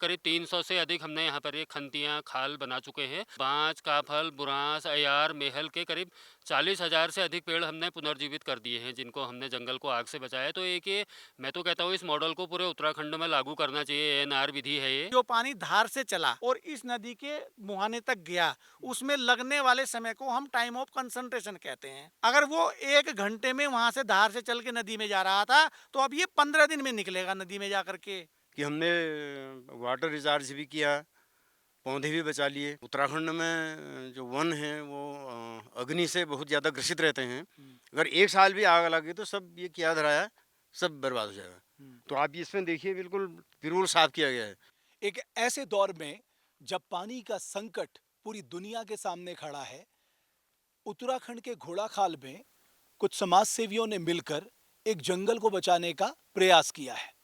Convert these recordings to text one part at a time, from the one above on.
करीब 300 से अधिक हमने यहाँ पर ये खंतियाँ, खाल बना चुके हैं। बाँज, काफल, बुराँस, अयार, मेहल के करीब 40,000 से अधिक पेड़ हमने पुनर्जीवित कर दिए हैं, जिनको हमने जंगल को आग से बचाया है। तो एक ये मैं तो कहता हूँ इस मॉडल को पूरे उत्तराखंड में लागू करना चाहिए, एएनआर विधि है ये। जो पानी धार से चला और इस नदी के मुहाने तक गया, उसमें लगने वाले समय को हम टाइम ऑफ कंसंट्रेशन कहते हैं। अगर वो 1 घंटे में वहां से धार से चल के नदी में जा रहा था, तो अब ये 15 दिन में निकलेगा नदी में जाकर के। कि हमने वाटर रिचार्ज भी किया, पौधे भी बचा लिए। उत्तराखंड में जो वन है वो अग्नि से बहुत ज़्यादा ग्रसित रहते हैं। अगर एक साल भी आग लगी तो सब ये किया धराया सब बर्बाद हो जाएगा। तो आप इसमें देखिए बिल्कुल बिल्कुल साफ किया गया है। एक ऐसे दौर में जब पानी का संकट पूरी दुनिया के सामने खड़ा है, उत्तराखंड के घोड़ाखाल में कुछ समाज सेवियों ने मिलकर एक जंगल को बचाने का प्रयास किया है।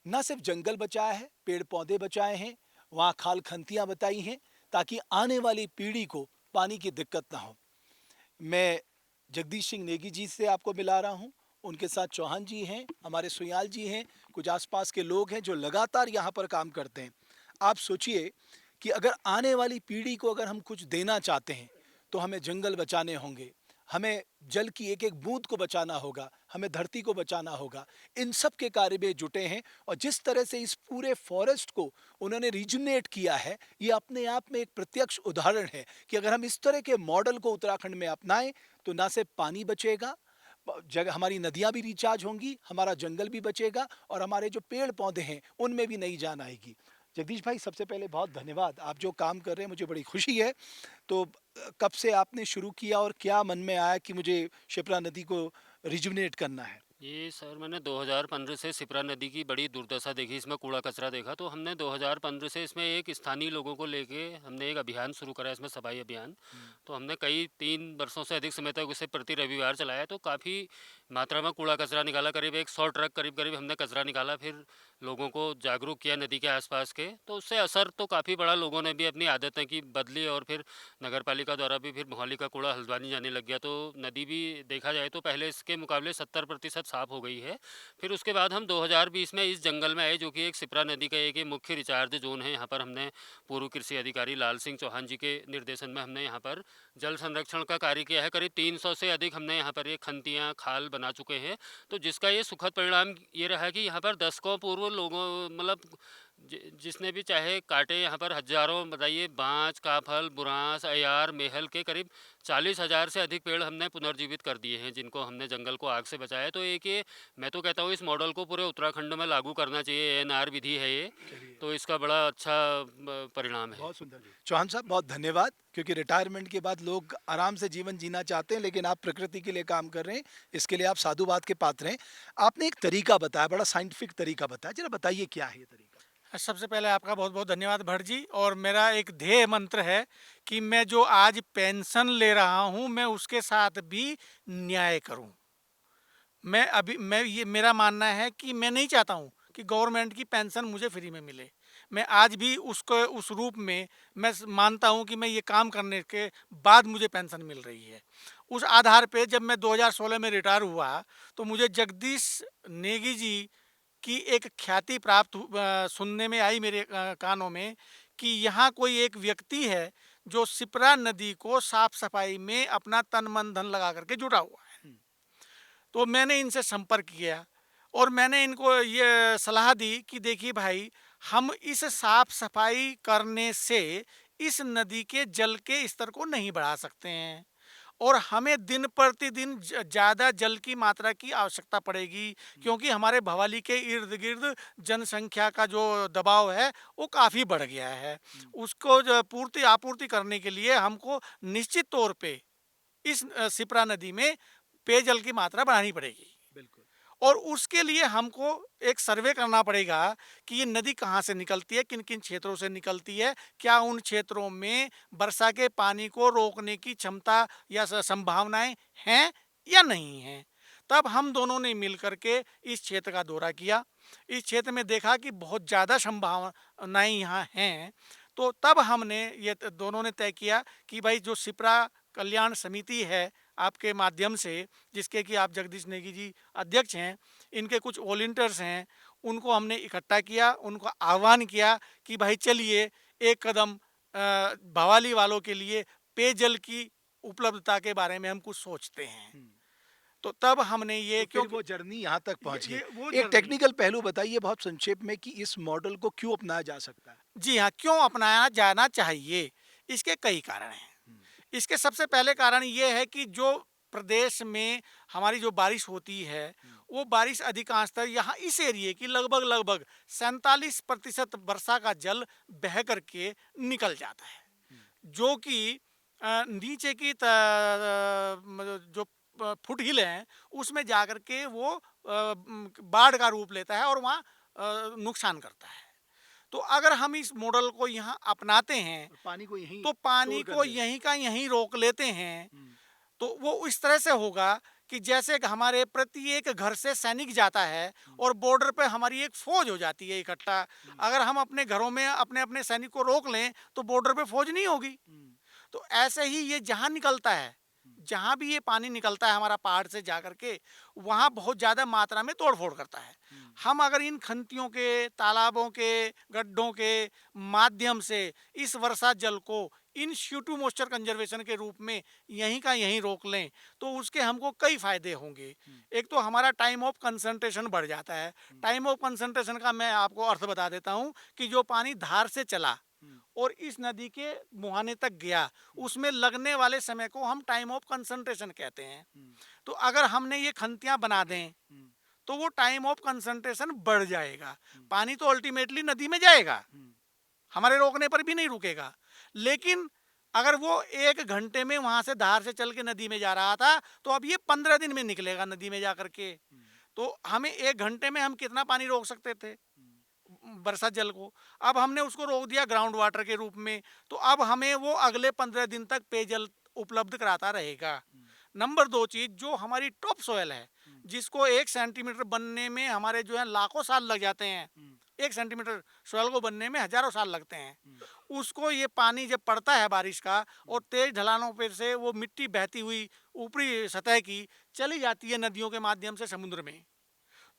न सिर्फ जंगल बचाया है, पेड़ पौधे बचाए हैं, वहां खाल खंतियां बताई हैं, ताकि आने वाली पीढ़ी को पानी की दिक्कत ना हो। मैं जगदीश सिंह नेगी जी से आपको मिला रहा हूं। उनके साथ चौहान जी हैं, हमारे सुयाल जी हैं, कुछ आसपास के लोग हैं जो लगातार यहाँ पर काम करते हैं। आप सोचिए कि अगर आने वाली पीढ़ी को अगर हम कुछ देना चाहते हैं, तो हमें जंगल बचाने होंगे, हमें जल की एक एक बूंद को बचाना होगा, हमें धरती को बचाना होगा। इन सब के कार्य में जुटे हैं और जिस तरह से इस पूरे फॉरेस्ट को उन्होंने रिजुनेट किया है, ये अपने आप में एक प्रत्यक्ष उदाहरण है कि अगर हम इस तरह के मॉडल को उत्तराखंड में अपनाएं, तो ना सिर्फ पानी बचेगा, जगह हमारी नदियां भी रिचार्ज होंगी, हमारा जंगल भी बचेगा और हमारे जो पेड़ पौधे हैं उनमें भी नई जान आएगी। जगदीश भाई, सबसे पहले बहुत धन्यवाद। आप जो काम कर रहे हैं मुझे बड़ी खुशी है। तो कब से आपने शुरू किया और क्या मन में आया कि मुझे शिप्रा नदी को रिजुविनेट करना है? ये सर मैंने 2015 से शिप्रा नदी की बड़ी दुर्दशा देखी, इसमें कूड़ा कचरा देखा, तो हमने 2015 से इसमें एक स्थानीय लोगों को लेके हमने एक अभियान शुरू करा, इसमें सफाई अभियान। तो हमने कई 3 वर्षों से अधिक समय तक उसे प्रति रविवार चलाया, तो काफ़ी मात्रा में कूड़ा कचरा निकाला। करीब 100 ट्रक करीब करीब हमने कचरा निकाला, फिर लोगों को जागरूक किया नदी के आसपास के। तो उससे असर तो काफ़ी बड़ा, लोगों ने भी अपनी आदतें की बदली और फिर नगर पालिका द्वारा भी फिर मोहाली का कूड़ा हल्द्वानी जाने लग गया। तो नदी भी देखा जाए तो पहले इसके मुकाबले 70% साफ हो गई है। फिर उसके बाद हम 2020 में इस जंगल में आए, जो कि एक शिप्रा नदी का एक ये मुख्य रिचार्ज जोन है। यहाँ पर हमने पूर्व कृषि अधिकारी लाल सिंह चौहान जी के निर्देशन में हमने यहाँ पर जल संरक्षण का कार्य किया है। करीब 300 से अधिक हमने यहाँ पर ये खंतियाँ, खाल बना चुके हैं। तो जिसका ये सुखद परिणाम ये रहा कि यहाँ पर दशकों पूर्व लोगों मतलब जिसने भी चाहे काटे, यहाँ पर हजारों बताइए बाँज, काफल, बुराँस, अयार, मेहल के करीब 40,000 से अधिक पेड़ हमने पुनर्जीवित कर दिए हैं, जिनको हमने जंगल को आग से बचाया है। तो एक ये मैं तो कहता हूँ इस मॉडल को पूरे उत्तराखंड में लागू करना चाहिए, एएनआर विधि है ये। चलिए, तो इसका बड़ा अच्छा परिणाम है। बहुत सुंदर। चौहान साहब, बहुत धन्यवाद, क्योंकि रिटायरमेंट के बाद लोग आराम से जीवन जीना चाहते हैं, लेकिन आप प्रकृति के लिए काम कर रहे हैं, इसके लिए आप साधुवाद के पात्र हैं। आपने एक तरीका बताया, बड़ा साइंटिफिक तरीका बताया, जरा बताइए क्या है ये तरीका? सबसे पहले आपका बहुत बहुत धन्यवाद भट्ट जी। और मेरा एक ध्येय मंत्र है कि मैं जो आज पेंशन ले रहा हूं, मैं उसके साथ भी न्याय करूं। मैं ये मेरा मानना है कि मैं नहीं चाहता हूँ कि गवर्नमेंट की पेंशन मुझे फ्री में मिले। मैं आज भी उसको उस रूप में मैं मानता हूँ कि मैं ये काम करने के बाद मुझे पेंशन मिल रही है। उस आधार पे जब मैं 2016 में रिटायर हुआ, तो मुझे जगदीश नेगी जी की एक ख्याति प्राप्त सुनने में आई मेरे कानों में कि यहाँ कोई एक व्यक्ति है जो शिप्रा नदी को साफ सफाई में अपना तन मन धन लगा करके जुटा हुआ है। तो मैंने इनसे संपर्क किया और मैंने इनको ये सलाह दी कि देखिए भाई, हम इस साफ सफाई करने से इस नदी के जल के स्तर को नहीं बढ़ा सकते हैं और हमें दिन प्रतिदिन ज़्यादा जल की मात्रा की आवश्यकता पड़ेगी, क्योंकि हमारे भवाली के इर्द गिर्द जनसंख्या का जो दबाव है वो काफ़ी बढ़ गया है। उसको जो पूर्ति आपूर्ति करने के लिए हमको निश्चित तौर पे इस शिप्रा नदी में पेयजल की मात्रा बढ़ानी पड़ेगी। बिल्कुल। और उसके लिए हमको एक सर्वे करना पड़ेगा कि ये नदी कहाँ से निकलती है, किन किन क्षेत्रों से निकलती है, क्या उन क्षेत्रों में वर्षा के पानी को रोकने की क्षमता या संभावनाएं हैं या नहीं हैं। तब हम दोनों ने मिल करके इस क्षेत्र का दौरा किया। इस क्षेत्र में देखा कि बहुत ज़्यादा संभावनाएं यहाँ हैं। तो तब हमने ये दोनों ने तय किया कि भाई, जो शिप्रा कल्याण समिति है आपके माध्यम से, जिसके कि आप जगदीश नेगी जी अध्यक्ष हैं, इनके कुछ वॉलंटियर्स हैं, उनको हमने इकट्ठा किया, उनको आह्वान किया कि भाई चलिए एक कदम भवाली वालों के लिए पेयजल की उपलब्धता के बारे में हम कुछ सोचते हैं। तो तब हमने ये तो फिर वो जर्नी यहाँ तक पहुँची। वो एक जर्नी टेक्निकल पहलू बताइए बहुत संक्षेप में कि इस मॉडल को क्यों अपनाया जा सकता है? जी हाँ, क्यों अपनाया जाना चाहिए? इसके कई कारण हैं। इसके सबसे पहले कारण ये है कि जो प्रदेश में हमारी जो बारिश होती है, वो बारिश अधिकांशतः यहाँ इस एरिये की लगभग 47% वर्षा का जल बह करके निकल जाता है। जो कि नीचे की जो फुटहिल हैं, उसमें जाकर के वो बाढ़ का रूप लेता है और वहाँ नुकसान करता है। तो अगर हम इस मॉडल को यहाँ अपनाते हैं, और पानी को यहीं तो पानी स्टोर कर को दें। यहीं का यहीं रोक लेते हैं, हुँ, तो वो इस तरह से होगा कि जैसे कि हमारे प्रत्येक घर से सैनिक जाता है और बॉर्डर पे हमारी एक फौज हो जाती है इकट्ठा। अगर हम अपने घरों में अपने सैनिक को रोक लें, तो बॉर्डर पे फौज नहीं होगी। हुँ, तो ऐसे ही ये जहाँ निकलता है, जहाँ भी ये पानी निकलता है हमारा पहाड़ से जा करके, वहाँ बहुत ज़्यादा मात्रा में तोड़-फोड़ करता है। हम अगर इन खंतियों के, तालाबों के, गड्ढों के माध्यम से इस वर्षा जल को इन सिटू मॉइस्चर कंजर्वेशन के रूप में यहीं का यहीं रोक लें, तो उसके हमको कई फ़ायदे होंगे। एक तो हमारा टाइम ऑफ कंसंट्रेशन बढ़ जाता है। टाइम ऑफ कंसंट्रेशन का मैं आपको अर्थ बता देता हूँ कि जो पानी धार से चला और इस नदी के मुहाने तक गया, उसमें लगने वाले समय को हम टाइम ऑफ कंसंट्रेशन कहते हैं। तो अगर हमने ये खंतियाँ बना दें, तो वो टाइम ऑफ कंसंट्रेशन बढ़ जाएगा। पानी तो अल्टीमेटली नदी में जाएगा, हमारे रोकने पर भी नहीं रुकेगा। लेकिन अगर वो 1 घंटे में वहाँ से धार से चल के नदी में जा रहा था, तो अब ये 15 दिन में निकलेगा नदी में जा कर के। तो हमें 1 घंटे में हम कितना पानी रोक सकते थे? वर्षा जल को। अब हमने उसको रोक दिया ग्राउंड वाटर के रूप में, तो अब हमें वो अगले 15 दिन तक पेयजल उपलब्ध कराता रहेगा। नंबर 2 चीज़, जो हमारी टॉप सोयल है, जिसको 1 सेंटीमीटर बनने में हमारे जो है लाखों साल लग जाते हैं। 1 सेंटीमीटर सोयल को बनने में हज़ारों साल लगते हैं। उसको ये पानी जब पड़ता है बारिश का और तेज़ ढलानों पे से वो मिट्टी बहती हुई ऊपरी सतह की चली जाती है नदियों के माध्यम से समुद्र में।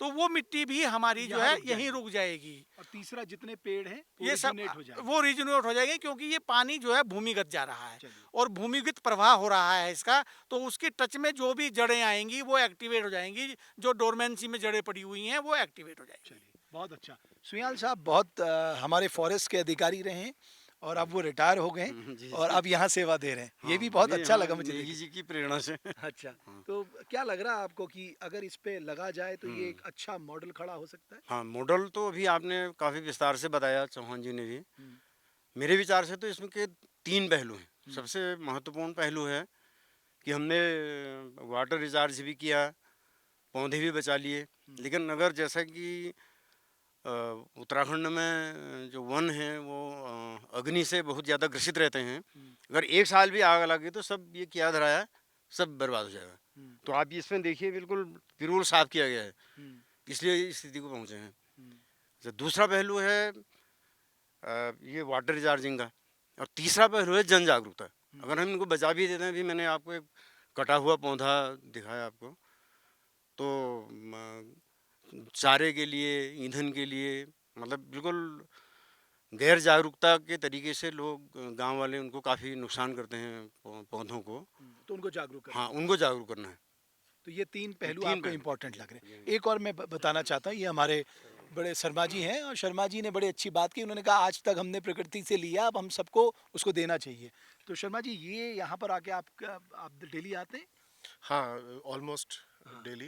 तो वो मिट्टी भी हमारी जो यहाँ है रुक यहीं जाएगी। रुक जाएगी। और तीसरा जितने पेड़ हैं वो ये सब रिजुनेट हो जाएंगे। वो रिजनरेट हो जाएंगे, क्योंकि ये पानी जो है भूमिगत जा रहा है चलिए। और भूमिगत प्रवाह हो रहा है इसका। तो उसके टच में जो भी जड़ें आएंगी वो एक्टिवेट हो जाएंगी, जो डोरमेंसी में जड़ें पड़ी हुई हैं वो एक्टिवेट हो जाएंगी। चलिए, बहुत अच्छा। सुयाल साहब बहुत हमारे फॉरेस्ट के अधिकारी रहे हैं और अब वो रिटायर हो गए हैं जी, और जी। अब यहाँ सेवा दे रहे हैं। ये भी हाँ, बहुत ये अच्छा हाँ, लगा मुझे देख नेगी के। जी की प्रेरणा से। अच्छा, हाँ। तो क्या लग रहा है आपको कि अगर इस पे लगा जाए तो ये एक अच्छा मॉडल खड़ा हो सकता है? हाँ, मॉडल तो अभी आपने काफ़ी विस्तार से बताया, चौहान जी ने भी। मेरे विचार से तो इसमें के 3 पहलू हैं। सबसे महत्वपूर्ण पहलू है कि हमने वाटर रिचार्ज भी किया, पौधे भी बचा लिए। लेकिन अगर जैसा कि उत्तराखंड में जो वन हैं वो अग्नि से बहुत ज़्यादा ग्रसित रहते हैं। अगर 1 साल भी आग लगी तो सब ये किया धराया सब बर्बाद हो जाएगा। तो आप इसमें देखिए बिल्कुल बिल्कुल साफ किया गया है, इसलिए इस स्थिति को पहुँचे हैं। तो दूसरा पहलू है ये वाटर रिचार्जिंग का, और तीसरा पहलू है जन जागरूकता। अगर हम इनको बचा भी देते हैं, अभी मैंने आपको एक कटा हुआ पौधा दिखाया आपको, तो चारे के लिए, ईंधन के लिए, मतलब बिल्कुल गैर जागरूकता के तरीके से लोग गांव वाले उनको काफ़ी नुकसान करते हैं पौधों को। तो उनको जागरूक करना। हाँ, उनको जागरूक करना है। तो ये 3 पहलू 3 आपको पहलू। इम्पोर्टेंट लग रहे हैं। एक और मैं बताना चाहता हूँ, ये हमारे बड़े शर्मा जी हैं और शर्मा जी ने बड़ी अच्छी बात की। उन्होंने कहा आज तक हमने प्रकृति से लिया, अब हम सबको उसको देना चाहिए। तो शर्मा जी ये यहाँ पर आके आप डेली आते हैं? हाँ, ऑलमोस्ट डेली।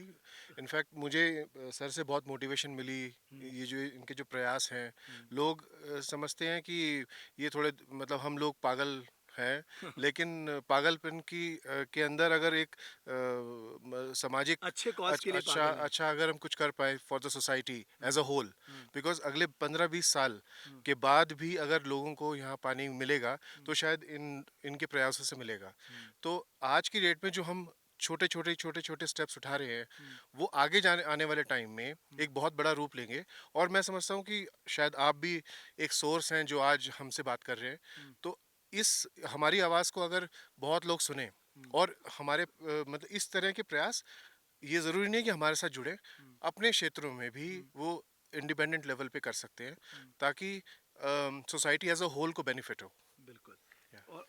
इनफैक्ट मुझे सर से बहुत मोटिवेशन मिली। ये जो इनके जो प्रयास हैं, लोग समझते हैं कि ये थोड़े मतलब हम लोग पागल हैं, लेकिन पागलपन के अंदर अगर एक सामाजिक अच्छे कॉज के लिए अच्छा पागल हैं। अच्छा अगर हम कुछ कर पाए for the society as a whole, because अगले 15-20 साल के बाद भी अगर लोगों को यहाँ पानी मिलेगा तो शायद इनके प्रयासों से मिलेगा। तो आज की डेट में जो हम छोटे स्टेप्स उठा रहे हैं, वो आगे जाने आने वाले टाइम में एक बहुत बड़ा रूप लेंगे। और मैं समझता हूँ कि शायद आप भी एक सोर्स हैं जो आज हमसे बात कर रहे हैं। तो इस हमारी आवाज़ को अगर बहुत लोग सुने और हमारे मतलब इस तरह के प्रयास, ये ज़रूरी नहीं कि हमारे साथ जुड़े, अपने क्षेत्रों में भी वो इंडिपेंडेंट लेवल पे कर सकते हैं, ताकि सोसाइटी एज अ होल को बेनिफिट हो। बिल्कुल।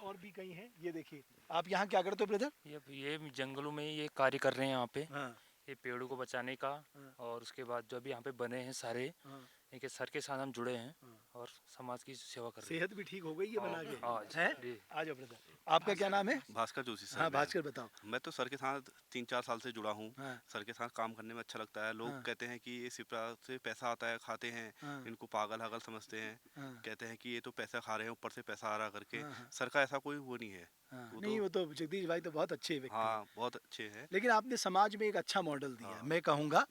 और भी कहीं हैं, ये देखिए। आप यहाँ क्या करते हो ब्रदर? ये जंगलों में ये कार्य कर रहे हैं यहाँ पे, हाँ। ये पेड़ों को बचाने का। हाँ। और उसके बाद जो अभी यहाँ पे बने हैं सारे, हाँ। इनके सर के साथ हम जुड़े हैं हाँ। और समाज की सेवा कर रहे हैं। सेहत भी ठीक हो गई ये बना के, हाँ, हैं? जी। आ जाओ ब्रदर। आपका क्या नाम है? भास्कर जोशी सर। हाँ, मैं भास्कर बताओ। मैं तो सर के साथ 3-4 साल से जुड़ा हूँ। हाँ। सर के साथ काम करने में अच्छा लगता है। लोग हाँ। कहते हैं कि ये सिप्रा से पैसा आता है, खाते हैं, हाँ। इनको पागल हगल समझते हैं। हाँ। कहते हैं कि ये तो पैसा खा रहे हैं, ऊपर से पैसा आ रहा करके। हाँ, हाँ। सर का ऐसा कोई वो नहीं है। हाँ, वो नहीं तो वो तो जगदीश भाई तो बहुत अच्छे व्यक्ति हैं। हाँ, बहुत अच्छे हैं। लेकिन आपने समाज में एक अच्छा मॉडल दिया। हाँ। मैं कहूँगा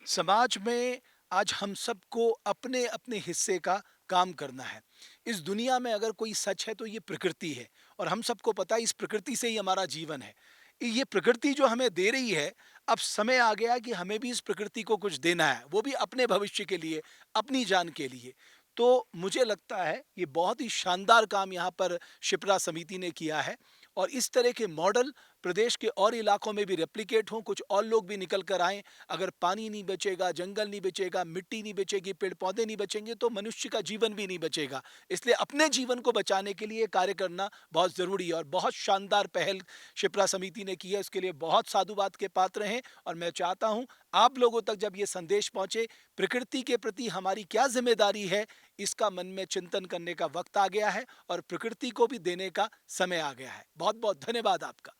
समाज में आज हम सबको अपने अपने हिस्से का काम करना है। इस दुनिया में अगर कोई सच है तो ये प्रकृति है, और हम सबको पता है इस प्रकृति से ही हमारा जीवन है। ये प्रकृति जो हमें दे रही है, अब समय आ गया कि हमें भी इस प्रकृति को कुछ देना है, वो भी अपने भविष्य के लिए, अपनी जान के लिए। तो मुझे लगता है ये बहुत ही शानदार काम यहाँ पर शिप्रा समिति ने किया है, और इस तरह के मॉडल प्रदेश के और इलाकों में भी रेप्लिकेट हों, कुछ और लोग भी निकल कर आएँ। अगर पानी नहीं बचेगा, जंगल नहीं बचेगा, मिट्टी नहीं बचेगी, पेड़ पौधे नहीं बचेंगे, तो मनुष्य का जीवन भी नहीं बचेगा। इसलिए अपने जीवन को बचाने के लिए कार्य करना बहुत ज़रूरी है, और बहुत शानदार पहल शिप्रा समिति ने की है, इसके लिए बहुत साधुवाद के पात्र हैं। और मैं चाहता हूँ आप लोगों तक जब ये संदेश पहुँचे, प्रकृति के प्रति हमारी क्या जिम्मेदारी है, इसका मन में चिंतन करने का वक्त आ गया है, और प्रकृति को भी देने का समय आ गया है। बहुत बहुत धन्यवाद आपका।